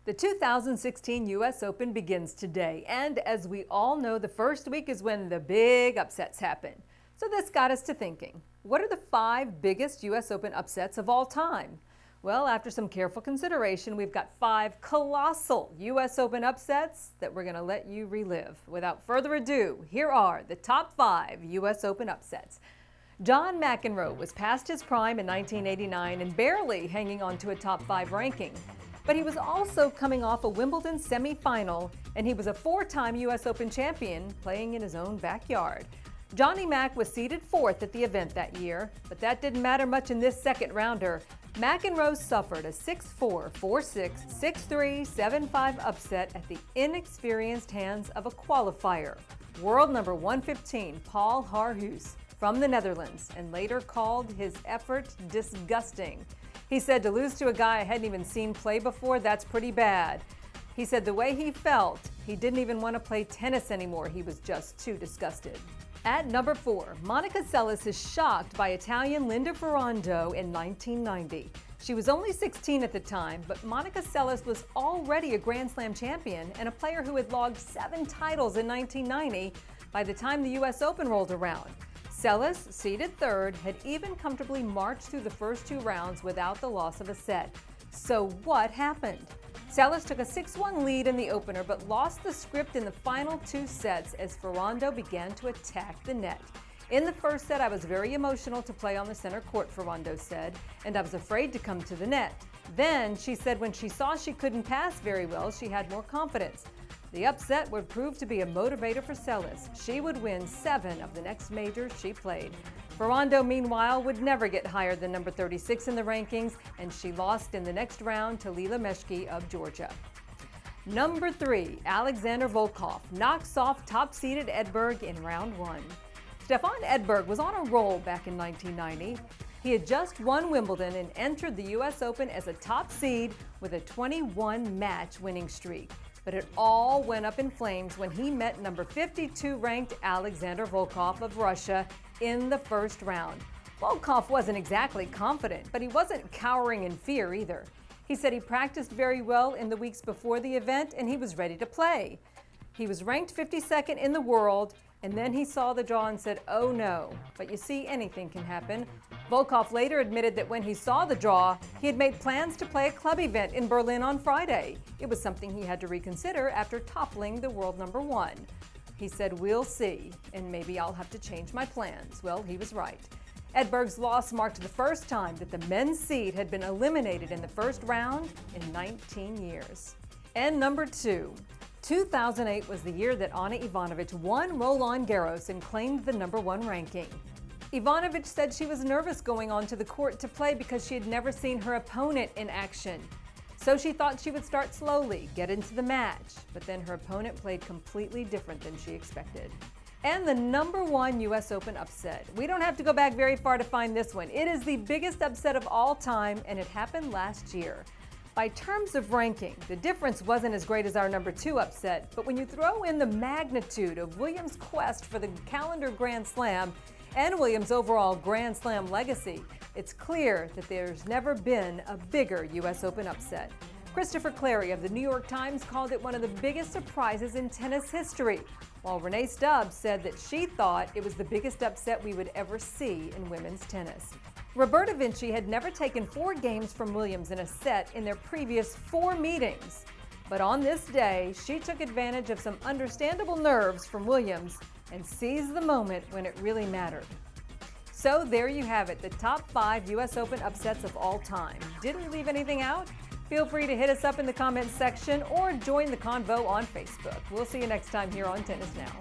The 2016 U.S. Open begins today, and as we all know, the first week is when the big upsets happen. So this got us to thinking, what are the 5 biggest U.S. Open upsets of all time? Well, after some careful consideration, we've got 5 colossal U.S. Open upsets that we're going to let you relive. Without further ado, here are the top 5 U.S. Open upsets. John McEnroe was past his prime in 1989 and barely hanging on to a top 5 ranking. But he was also coming off a Wimbledon semifinal, and he was a 4-time U.S. Open champion playing in his own backyard. Johnny Mac was seeded 4th at the event that year, but that didn't matter much in this second rounder. McEnroe suffered a 6-4, 4-6, 6-3, 7-5 upset at the inexperienced hands of a qualifier, world number 115, Paul Haarhuis, from the Netherlands, and later called his effort disgusting. He said to lose to a guy I hadn't even seen play before, that's pretty bad. He said the way he felt, he didn't even want to play tennis anymore. He was just too disgusted. At number 4, Monica Seles is shocked by Italian Linda Ferrando in 1990. She was only 16 at the time, but Monica Seles was already a Grand Slam champion and a player who had logged 7 titles in 1990 by the time the U.S. Open rolled around. Seles, seeded 3rd, had even comfortably marched through the first 2 rounds without the loss of a set. So what happened? Seles took a 6-1 lead in the opener but lost the script in the final 2 sets as Ferrando began to attack the net. In the first set, I was very emotional to play on the center court, Ferrando said, and I was afraid to come to the net. Then, she said when she saw she couldn't pass very well, she had more confidence. The upset would prove to be a motivator for Seles. She would win 7 of the next majors she played. Ferrando, meanwhile, would never get higher than number 36 in the rankings, and she lost in the next round to Lila Meshki of Georgia. Number 3, Alexander Volkov knocks off top-seeded Edberg in round 1. Stefan Edberg was on a roll back in 1990. He had just won Wimbledon and entered the U.S. Open as a top seed with a 21-match winning streak. But it all went up in flames when he met number 52 ranked Alexander Volkov of Russia in the first round. Volkov wasn't exactly confident, but he wasn't cowering in fear either. He said he practiced very well in the weeks before the event and he was ready to play. He was ranked 52nd in the world, and then he saw the draw and said, oh no. But you see, anything can happen. Volkov later admitted that when he saw the draw, he had made plans to play a club event in Berlin on Friday. It was something he had to reconsider after toppling the world number 1. He said, we'll see, and maybe I'll have to change my plans. Well, he was right. Edberg's loss marked the first time that the men's seed had been eliminated in the first round in 19 years. And number 2. 2008 was the year that Ana Ivanovich won Roland Garros and claimed the number 1 ranking. Ivanovich said she was nervous going onto the court to play because she had never seen her opponent in action. So she thought she would start slowly, get into the match, but then her opponent played completely different than she expected. And the number 1 U.S. Open upset. We don't have to go back very far to find this one. It is the biggest upset of all time, and it happened last year. By terms of ranking, the difference wasn't as great as our number 2 upset, but when you throw in the magnitude of Williams' quest for the calendar Grand Slam and Williams' overall Grand Slam legacy, it's clear that there's never been a bigger U.S. Open upset. Christopher Clarey of the New York Times called it one of the biggest surprises in tennis history, while Renee Stubbs said that she thought it was the biggest upset we would ever see in women's tennis. Roberta Vinci had never taken 4 games from Williams in a set in their previous 4 meetings. But on this day, she took advantage of some understandable nerves from Williams and seized the moment when it really mattered. So there you have it, the top 5 U.S. Open upsets of all time. Did we leave anything out? Feel free to hit us up in the comments section or join the convo on Facebook. We'll see you next time here on Tennis Now.